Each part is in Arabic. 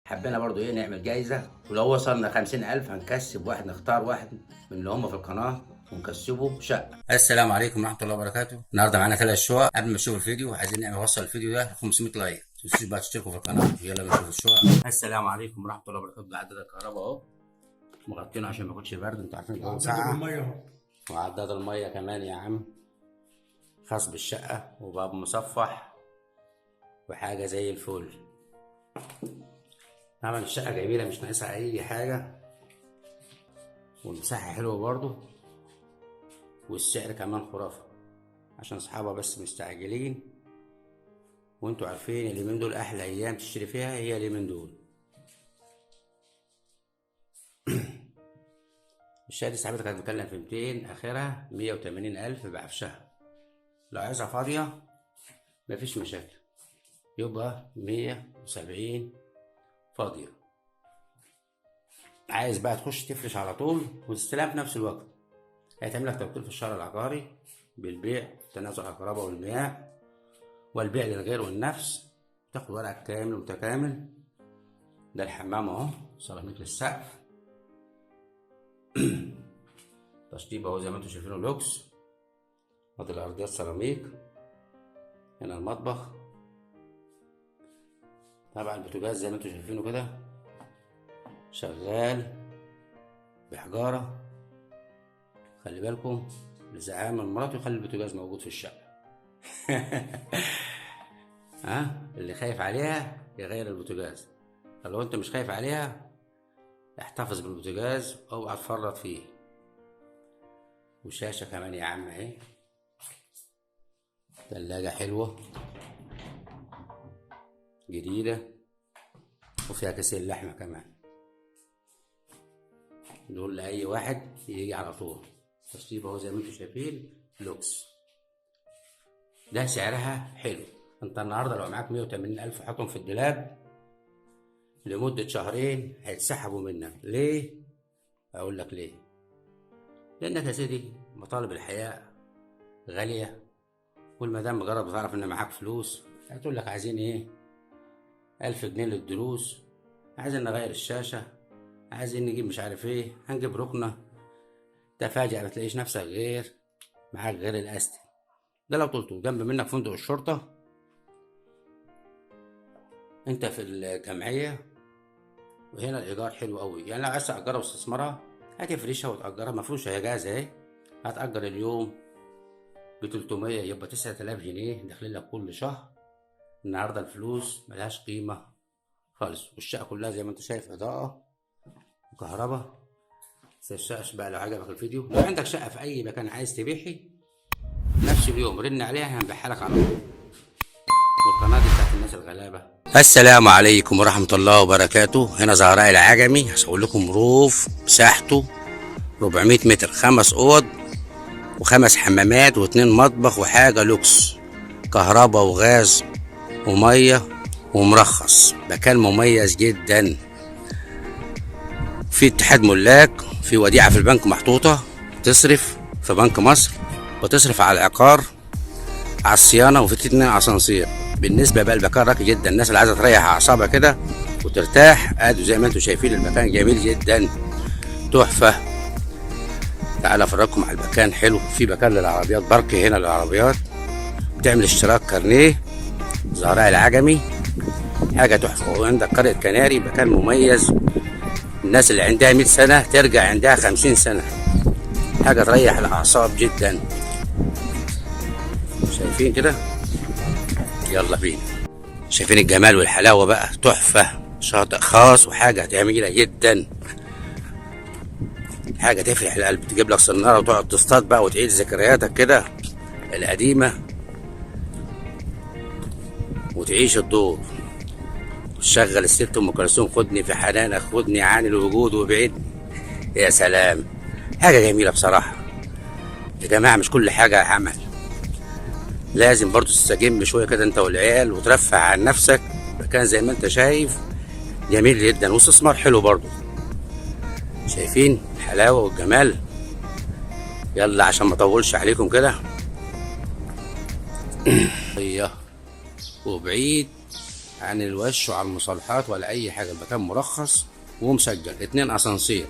حبينا برضو نعمل جايزة، ولو وصلنا 50,000 هنكسب واحد، نختار واحد من اللي هم في القناة ونكسبه شقة. السلام عليكم ورحمة الله وبركاته. النهارده معانا 3 شقق. قبل ما تشوفوا الفيديو عايزين نوصل الفيديو ده ل 500 لايك. متنسوش بقى تشتركوا في القناة. يلا نشوف الشقق. السلام عليكم ورحمة الله وبركاته. ده عداد الكهرباء اهو، مغطينه عشان ما ياخدش برد، انتوا عارفين الجو ساقعة. وعداد المية كمان يا عم، خاص بالشقة، وباب مصفح وحاجة زي الفل. طبعا الشقة جميلة مش ناقصها أي حاجة، والمساحة حلوة برضو، والسعر كمان خرافة عشان صحابها بس مستعجلين. وانتوا عارفين اليومين دول أحلى أيام تشتري فيها هي اليومين دول. الشقة دي صاحبتها كانت بتتكلم في 200، آخرها 180,000 بعفشها. لو عايزها فاضية مفيش مشاكل، يبقى 170 فاضية. عايز بقى تخش تفرش على طول وتستلم في نفس الوقت، هيتعمل لك توكيل في الشهر العقاري بالبيع، تنازع الكهرباء والمياه والبيع للغير والنفس. تاخد ورقك كامل متكامل. ده الحمام اهو، سيراميك للسقف، تشطيب اهو زي ما انتوا شايفينه لوكس. ادي الارضيات سيراميك. هنا المطبخ، طبعا البوتاجاز زي ما انتوا شايفينه كده شغال بحجارة. خلي بالكم لزعام المرات يخلي البوتاجاز موجود في الشقة. ها اللي خايف عليها يغير البوتاجاز، لو انت مش خايف عليها احتفظ بالبوتاجاز اوعى تفرط فيه. وشاشة كمان يا عم اهي، تلاجة حلوة جديدة وفيها كيسين لحمة كمان، دول لأي واحد يجي على طول. تشطيب اهو زي ما انتوا شايفين لوكس. ده سعرها حلو. انت النهارده لو معاك 180,000 حطهم في الدولاب لمدة شهرين هيتسحبوا منك. ليه؟ اقول لك ليه. لانك يا سيدي مطالب الحياة غالية، والمدام مجرد بتعرف ان معاك فلوس هتقول لك عايزين ايه؟ 1000 جنيه للدروس، عايزين نغير الشاشة، عايزين نجيب مش عارف ايه، هنجيب ركنة. تفاجأ ما تلاقيش نفسك معاك غير الاستك. ده لو طلته جنب منك فندق الشرطة، انت في الجمعية، وهنا الايجار حلو قوي. يعني لو عايز تأجرها واستثمارها هتفرشها وتأجرها مفروشة، هي جاهزة اهي. هتأجر اليوم ب300، يبقى 9000 جنيه داخلين لك كل شهر. النهارده الفلوس ملهاش قيمة خالص. والشقة كلها زي ما انت شايف إضاءة وكهرباء. متنساش بقى لو عجبك الفيديو، لو عندك شقة في أي مكان عايز تبيعي نفس اليوم رن عليها هنبيعها لك على طول. والقناة دي بتاعت الناس الغلابة. السلام عليكم ورحمة الله وبركاته. هنا زهراء العجمي. هصور لكم روف مساحته 400 متر، 5 أوض و5 حمامات و2 مطبخ وحاجة لوكس، كهرباء وغاز ومية ومرخص. مكان مميز جدا، في اتحاد ملاك، في وديعة في البنك محطوطة، تصرف في بنك مصر وتصرف على العقار، على الصيانة، وفي 2 اسانسير. بالنسبة بقى المكان راقي جدا، الناس اللي عايزة تريح اعصابها كده وترتاح ادوا زي ما انتم شايفين. المكان جميل جدا تحفة. تعالى افرجكم على المكان. حلو، في مكان للعربيات، بارك هنا للعربيات، بتعمل اشتراك كارنيه. زهراء العجمي حاجة تحفة. وعندك قرية كناري، مكان مميز. الناس اللي عندها 100 سنة ترجع عندها 50 سنة. حاجة تريح الأعصاب جدا. شايفين كده؟ يلا بينا. شايفين الجمال والحلاوة بقى؟ تحفة. شاطئ خاص وحاجة جميلة جدا، حاجة تفرح القلب. تجيب لك صنارة وتقعد تصطاد بقى وتعيد ذكرياتك كده القديمة وتعيش الدور. تشغل الست ام كلثوم، خدني في حنانك، خدني عن الوجود وبعيد. يا سلام، حاجه جميله بصراحه. يا جماعه مش كل حاجه عمل، لازم برضو تستجم شويه كده انت والعيال وترفع عن نفسك. مكان زي ما انت شايف جميل جدا، واستثمار حلو برضو. شايفين الحلاوه والجمال؟ يلا عشان ما اطولش عليكم كده. وبعيد عن الوش وعن المصالحات ولا اي حاجه، المكان مرخص ومسجل. 2 اسانسير.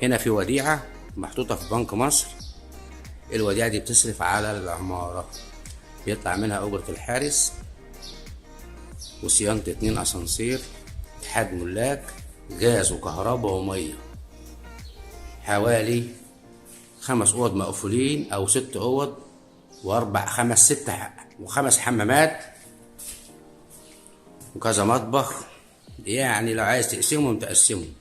هنا في وديعه محطوطه في بنك مصر، الوديعه دي بتصرف على العماره، بيطلع منها اجره الحارس وصيانه 2 اسانسير، اتحاد ملاك، غاز وكهرباء وميه. حوالي 5 اوض مقفولين او 6 اوض واربع خمس ست وخمس حمامات وكذا مطبخ. يعني لو عايز تقسمهم تقسمهم،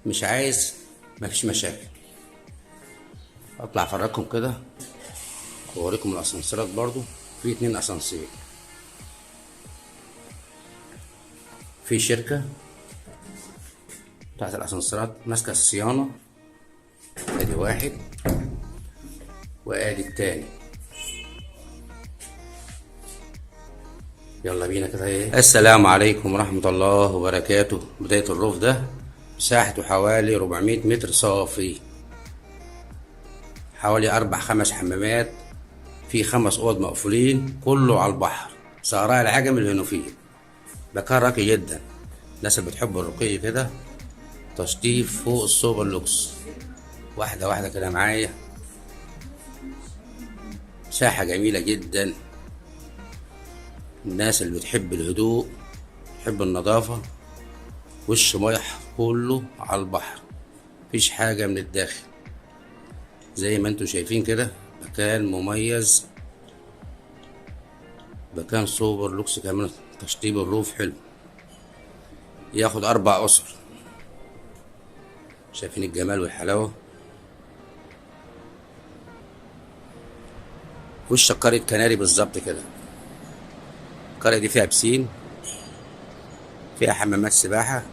مش عايز مفيش مشاكل. اطلع افرجكم كده واوريكم الاسانسيرات. برضو في 2 اسانسير. في شركة بتاعت الاسانسيرات ماسكة الصيانة. ادي واحد وادي التاني. يلا بينا كده. ايه، السلام عليكم ورحمة الله وبركاته. بداية الروف ده مساحته حوالي 400 متر صافي، حوالي 4 5 حمامات، في 5 اوض مقفولين، كله على البحر. سهراء العجم الهنوفيل. مكان راقي جدا، الناس اللي بتحب الرقي كده. تشطيب فوق السوبر لوكس. واحدة واحدة كده معايا. مساحة جميلة جدا. الناس اللي بتحب الهدوء، بتحب النظافة، وش ميح كله على البحر، مفيش حاجة من الداخل. زي ما انتوا شايفين كده، مكان مميز، مكان سوبر لوكس كمان. تشطيب الروف حلو، ياخد 4 أسر. شايفين الجمال والحلاوة. وش قرية كناري بالظبط كده. القرية دي فيها بسين، فيها حمامات سباحة،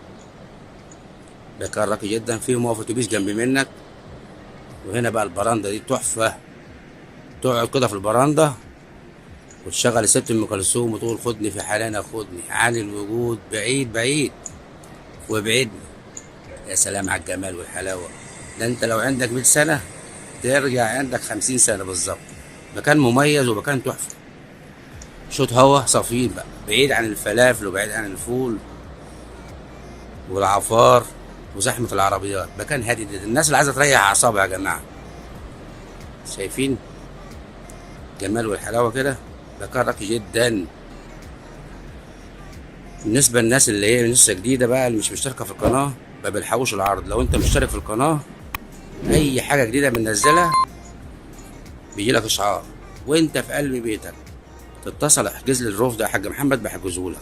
مكان راقي جدا، فيه موقف اتوبيس جنب منك. وهنا بقى البرندة دي تحفة، تقعد كده في البرندة وتشغل ست ام كلثوم وتقول خدني في حنانك خدني عن الوجود بعيد بعيد وابعدني. يا سلام على الجمال والحلاوة. ده انت لو عندك 100 سنة ترجع عندك 50 سنة بالظبط. مكان مميز ومكان تحفة. شوط هوا صافيين بقى، بعيد عن الفلافل وبعيد عن الفول والعفار وزحمة العربيات. مكان هادي جدا، الناس اللي عايزة تريح أعصابها يا جماعة. شايفين الجمال والحلاوة كده. مكان راقي جدا. بالنسبة للناس اللي هي لسه جديدة بقى، اللي مش مشتركة في القناة، ما بنحوش العرض. لو انت مشترك في القناة، أي حاجة جديدة بننزلها بيجيلك إشعار وانت في قلب بيتك. تتصل احجز لي الروف ده يا حاج محمد، بحجزهولك.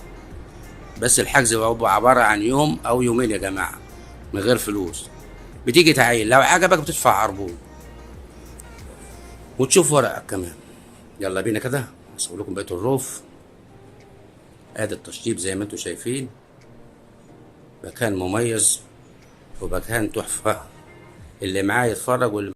بس الحجز بيبقى عبارة عن يوم أو يومين يا جماعة، من غير فلوس. بتيجي تعاين، لو عجبك بتدفع عربون وتشوف ورقك كمان. يلا بينا كده اصور لكم بقية الروف. ادي التشطيب زي ما انتم شايفين. مكان مميز ومكان تحفة. اللي معاه يتفرج واللي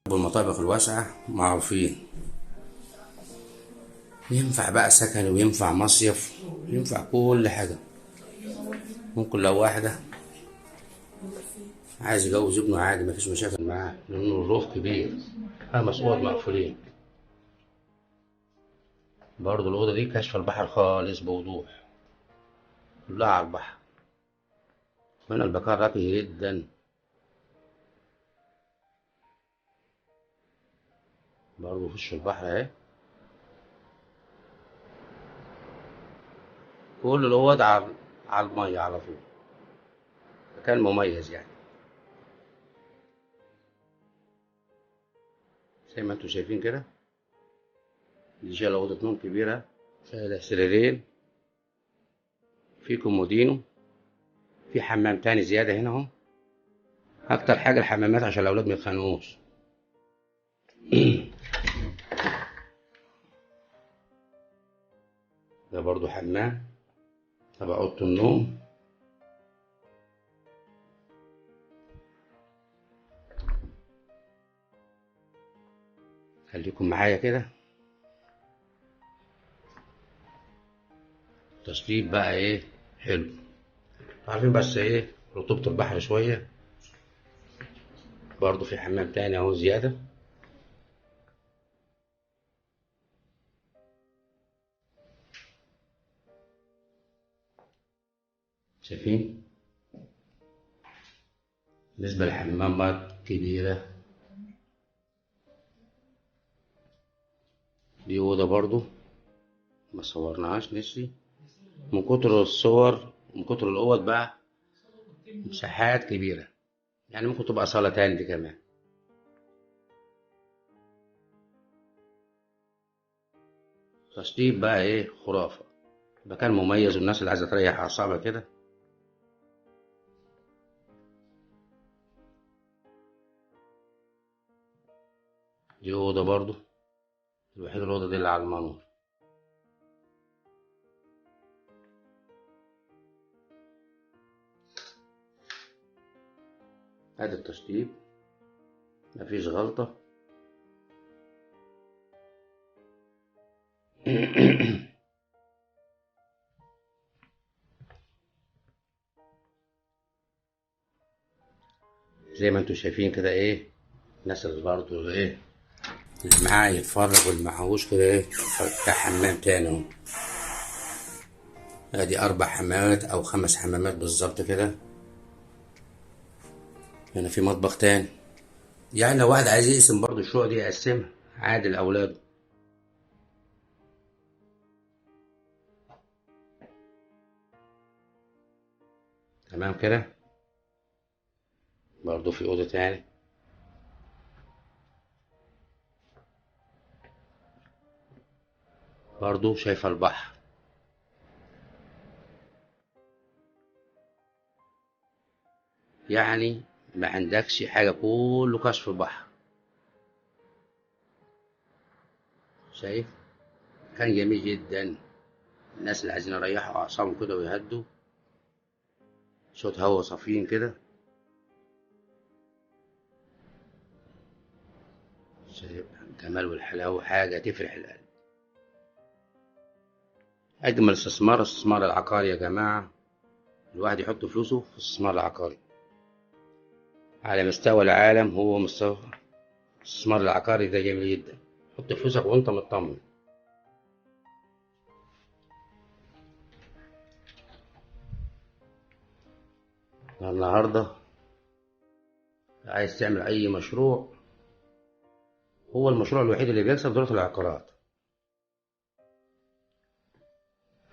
المطابخ الواسعة معروفين. ينفع بقى سكن وينفع مصيف، ينفع كل حاجة. ممكن لو واحدة عايز يجوز ابنه عادي مفيش مشاكل معاه، لأنه الروف كبير. 5 أوض مقفولين. برضه الأوضة دي كشف البحر خالص بوضوح، كلها على البحر. هنا المكان راقي جدا. برضه في وش البحر اهي. كل الأوض على المية على طول. مكان مميز يعني. زي ما انتوا شايفين كده. دي شايلة أوضة نوم كبيرة، شايلة سريرين، في كومودينو، في حمام تاني زيادة هنا اهو. أكتر حاجة الحمامات عشان الأولاد ميتخانقوش. ده برضو حمام تبع اوضه النوم. خليكم معايا كده. تشطيب بقى ايه حلو. عارفين بس ايه رطوبة البحر شوية. برضو في حمام تاني اهو زيادة. شايفين؟ بالنسبة للحمامات كبيرة. دي أوضة برضو ما صورناهاش نسي من كتر الصور ومن كتر الأوض بقى. مساحات كبيرة، يعني ممكن تبقى صالة تاني دي كمان. تشطيب بقى ايه خرافة. مكان مميز والناس اللي عايزة تريح أعصابها كده. دي أوضة برضو الوحيدة الأوضة دي اللي على المنور. ادي التشطيب مفيش غلطة. زي ما انتوا شايفين كده ايه. الناس اللي برضه ايه اللي معاه يتفرج واللي معهوش كده ايه بتاع حمام تاني اهو. ادي 4 حمامات او 5 حمامات بالظبط كده. هنا في مطبخ تاني، يعني لو واحد عايز يقسم برضه الشقق دي يقسمها عادي لأولاده. تمام كده. برضه في أوضة تاني. برضه شايفة البحر. يعني ما عندكش حاجة كله كشف البحر. شايف؟ كان جميل جدا. الناس اللي عايزين يريحوا أعصابهم كده ويهدوا. شوية هوا صافيين كده. شايف الجمال والحلاوة حاجة تفرح القلب. أجمل استثمار استثمار العقاري يا جماعة. الواحد يحط فلوسه في الاستثمار العقاري. على مستوى العالم هو مستوى الاستثمار العقاري ده جميل جدا. حط فلوسك وانت مطمن. النهاردة عايز تعمل أي مشروع، هو المشروع الوحيد اللي بيكسب دولة العقارات.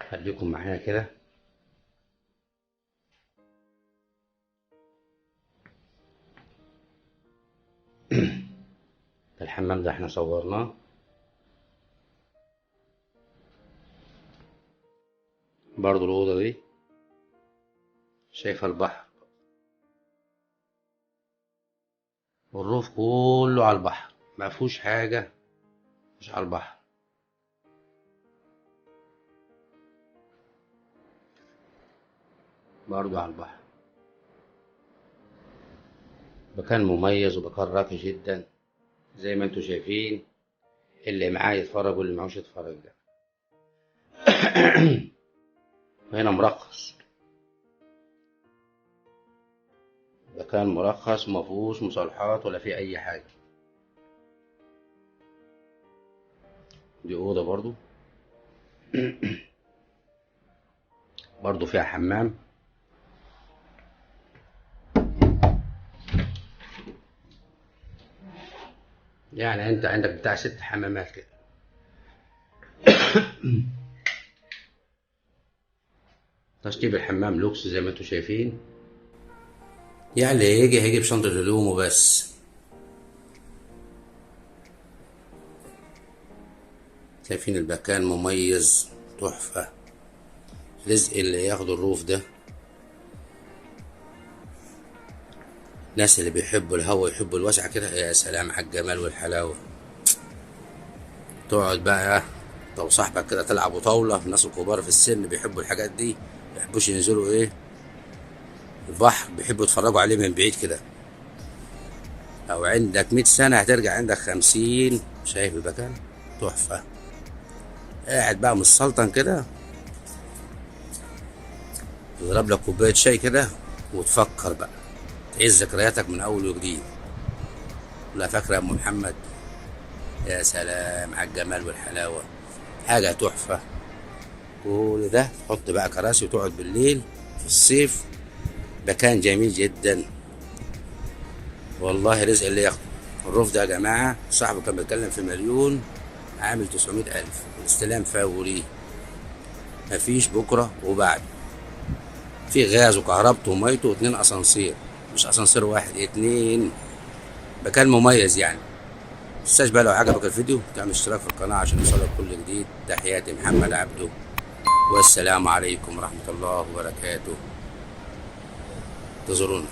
خليكم معايا كده. الحمام ده احنا صورناه. برضو الأوضة دي شايفة البحر والروف كله على البحر، ما فيهوش حاجة مش على البحر. برضو على البحر. مكان مميز ومكان راقي جدا زي ما انتوا شايفين. اللي معاه يتفرج واللي معهوش يتفرج ده. وهنا مرخص. مكان مرخص ومفيهوش مصالحات ولا فيه أي حاجة. دي أوضة برضو. برضو فيها حمام. يعني انت عندك بتاع 6 حمامات كده. تشطيب الحمام لوكس زي ما انتوا شايفين. يعني هيجي بشنطة هدومه بس. شايفين المكان مميز تحفة. رزق اللي ياخد الروف ده. الناس اللي بيحبوا الهوا يحبوا الوسع كده، يا سلام على الجمال والحلاوة. تقعد بقى انت وصاحبك كده تلعبوا طاولة، الناس الكبار في السن بيحبوا الحاجات دي، مبيحبوش ينزلوا ايه البحر، بيحبوا يتفرجوا عليه من بعيد كده. لو عندك 100 سنة هترجع عندك 50. شايف المكان تحفة، قاعد بقى متسلطن كده، تضرب لك كوباية شاي كده وتفكر بقى، تعيش ذكرياتك من أول وجديد. لا فاكرة يا أم محمد؟ يا سلام على الجمال والحلاوة، حاجة تحفة. كل ده تحط بقى كراسي وتقعد بالليل في الصيف، مكان جميل جدا والله، رزق اللي ياخده. الروف ده يا جماعة صاحبه كان بيتكلم في مليون، عامل 900,000، الاستلام فوري، مفيش بكرة وبعد، في غاز وكهربته وميته واتنين اسانسير، مش اسانسير واحد، اتنين. مكان مميز يعني. متنساش بقى لو عجبك الفيديو تعمل اشتراك في القناة عشان يوصلك كل جديد. تحياتي محمد عبده، والسلام عليكم ورحمة الله وبركاته. انتظرونا.